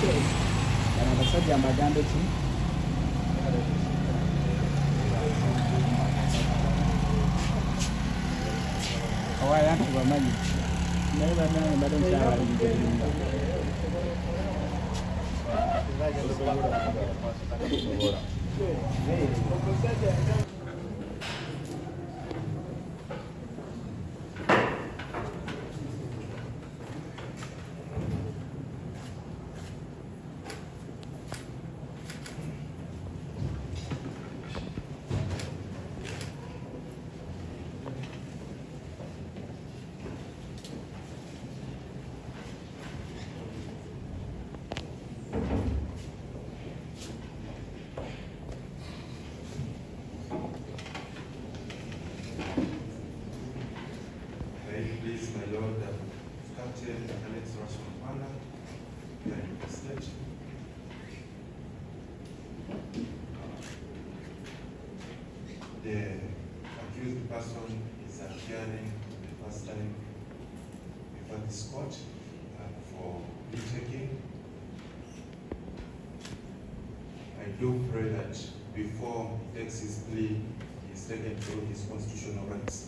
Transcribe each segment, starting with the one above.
Bano abasajja mbagambe ki? Awaya anti bamanyi. Naye bannange mbadde nkyabalingiringa. The accused person is appearing the first time before this court for plea taking. I do pray that before he takes his plea, he is taken through his constitutional rights.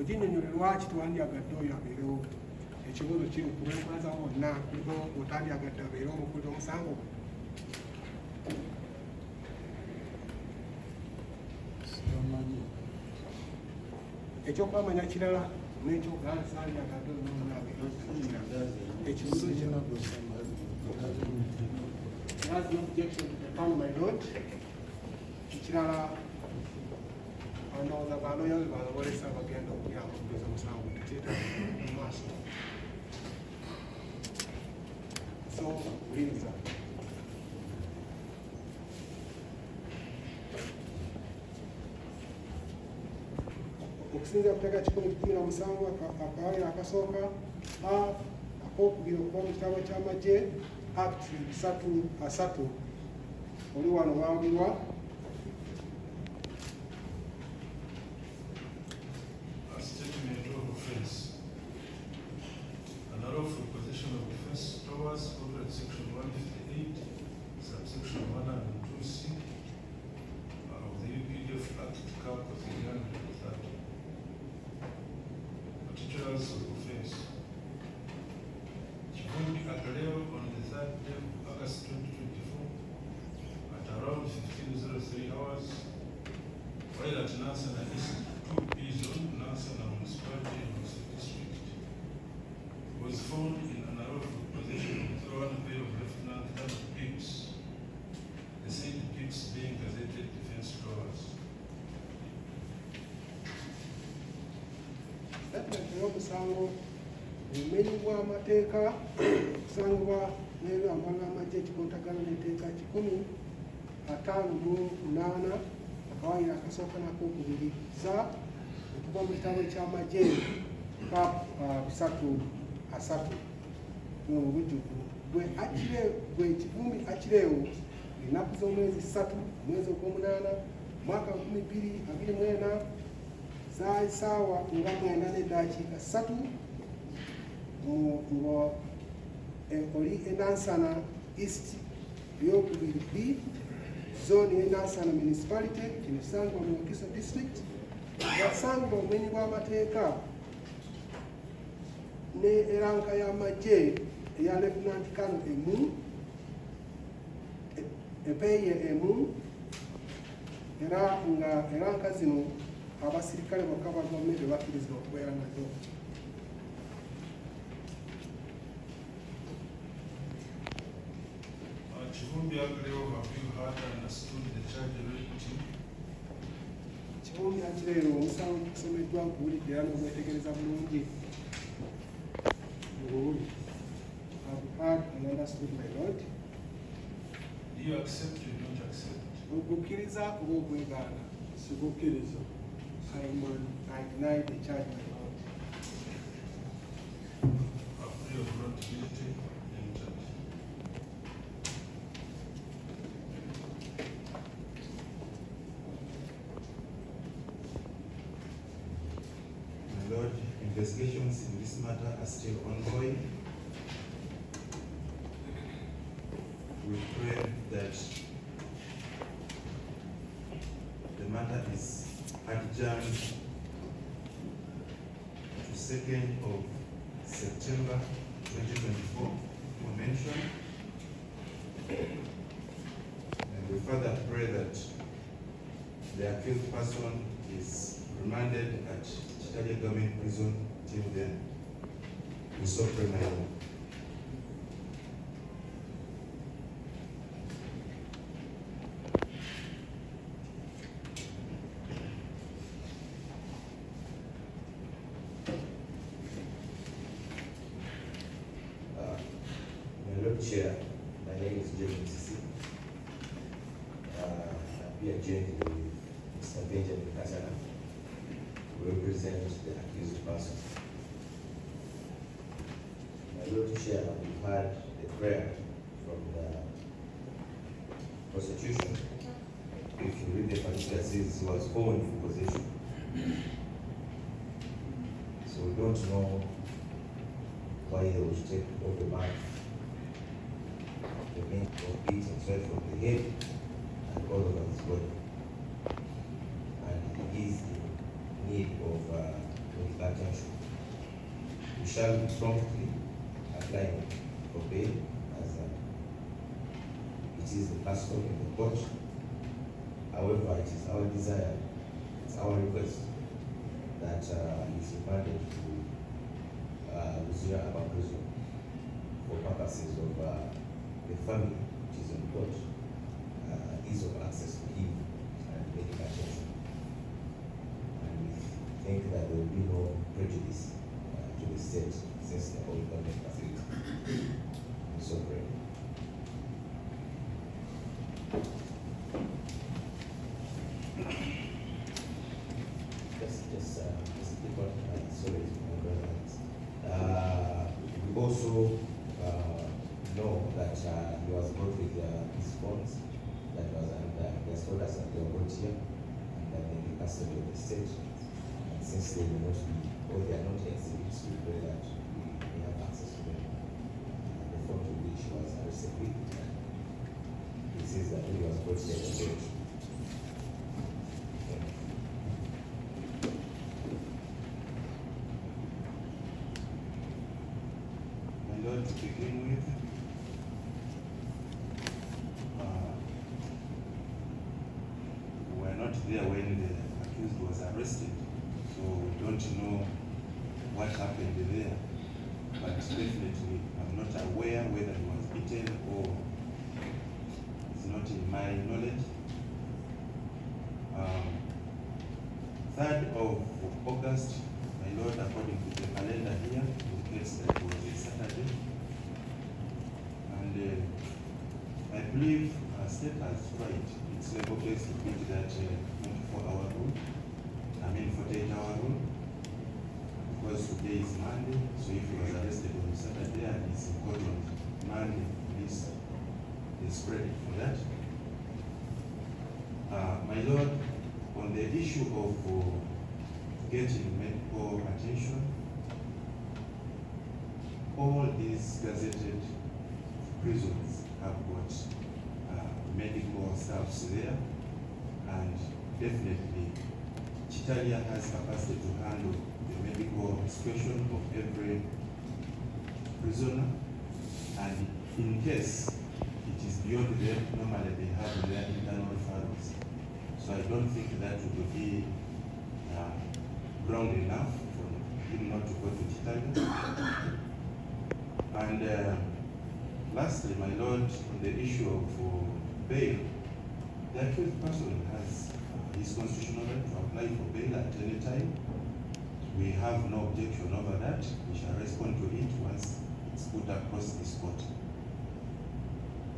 Oginnyonnyola lwaki tewandyagadde oyo abeerewo ekibuuzo kiri kulwekulaza wonna kuliko otandyagadde abeere omukuuta omusango ekyokwamanya kirala nekyogaansandyagadde onomunaabe ekibuuzo kino has no objection to the panel, my lord. Kirala ndowooza baloya balowolesa bagenda okuyamba okugeza omusango tekyetaaga mu maaso so wuliriza okusinziira ku ttaka 117 akawaliro akasooka akokubiri okuva mu kitabo ky'amagye act 3 oli wano wawulirwa unlawful possession of offense towards corporate section 158, subsection 1 and 2C of the UPDF Act Cap of 330. Particulars of offense. Bobi Wine Achileo on the 3rd day of August 2024 at around 15:03 hours, while at Nansana East 2P Zone, Nansana Municipality in Musa District, was found in an unlawful possession of one pair of Lieutenant pips, the said pips being gazetted defense drawers. omusango obumenyi bw'amateeka okusangibwa n'ebyambwa ng'amagye ekikontagana n'enteeka 158 akawaliro akasooka n'akokubiri za okuva mu kitabo eky'amagye cap 3 n'obujjuvu bwe Kivumbi Achileo ennaku z'omwezi 3 omwezi ogw'omunaana mwaka 2024 zaali ssaawa nga 9:3 oli Nansana East ey'okubiri B zone y'e Nansana Municipality kino kisangibwa mu Wakiso District yasangibwa obumenyi bw'amateeka ne eranka y'amagye eya Lieutenant Colonel emu epeye emu era nga eranka zino abasirikale bokka ba gavumenti bakkirizibwa okubeera nazo. Kivumbi Achileo, have you heard and understood the charge related to? Kivumbi Achileo omusango gusomeddwa nkuwulidde era n'obwetegereza bulungi. Have heard and understood, my lord. Do you accept or not accept? Ogukkiriza oba ogwegaana? Sigukkiriza. I deny the charge, my lord. A plea of not guilty entered. investigations in this matter are still ongoing. We pray that the matter is adjourned to 2nd of September 2024 for mention. And we further pray that the accused person is remanded at Chitalia Government Prison till then. We so pray, my Lord. Chair, my name is James C. We are joined with Mr. Benjamin Katana, who represents the accused person. My Lord Chair, we've had a prayer from the prosecution. If you read the particular, says he was owned for possession. So we don't know why they would take all the money. The means of beating straight from the head and all over his body. And he is in need of medical attention. We shall be promptly applying for bail as it is the custom in the court. However, it is our desire, it's our request that he is remanded to Luzira Upper Prison for purposes of the family, which is in court, ease of access to him and medical attention. And we think that there will be no prejudice to the state since the whole government facility. So pray. Just keep on, sorry, my brother. We also know that he was brought with his phones that was under the orders that they were brought here and then in the custody of the state. And since they will not be, or they are not exhibits, we pray that we may have access to them. The phone to which he was arrested with. He says that he was brought here to court. My Lord, to begin with, there when the accused was arrested, so we don't know what happened there, but definitely I'm not aware whether he was beaten or it's not in my knowledge. 3rd of August, my Lord, according to the calendar here, indicates that it was a Saturday, and I believe our state has tried its level best to beat that 24-hour rule, 48-hour rule, because today is Monday, so if he was arrested on Saturday and he's in court on Monday, please, there's credit for that. My Lord, on the issue of getting medical attention, all these gazetted prisons have got medical staffs there, and definitely Chitalia has capacity to handle the medical situation of every prisoner, and in case it is beyond them, normally they have their internal referrals. So I don't think that would be ground enough for him not to go to Chitalia. And lastly, my Lord, on the issue of bail, the accused person has his constitutional right to apply for bail at any time. We have no objection over that. We shall respond to it once it's put across this court.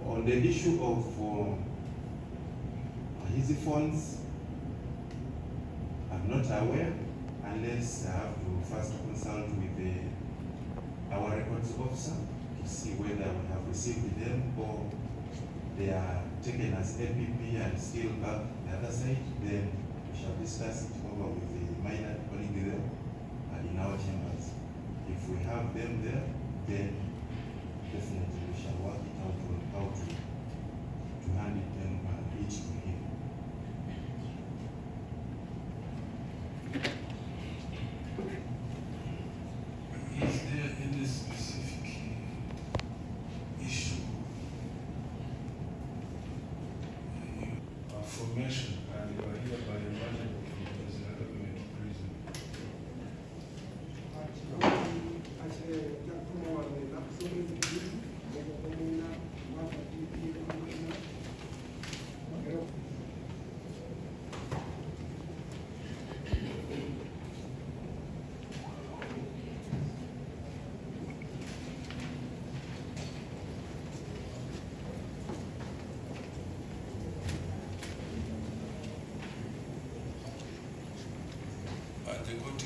On the issue of his phones, I'm not aware unless I have to first consult with our records officer to see whether we have received them or they are taken as APP and still back the other side. Then we shall discuss it over with the minor colleague there in our chambers. If we have them there, then definitely we shall work it out on how to hand it them each to him. Is there any specific issue formation and you are hereby invited to the government prison? The court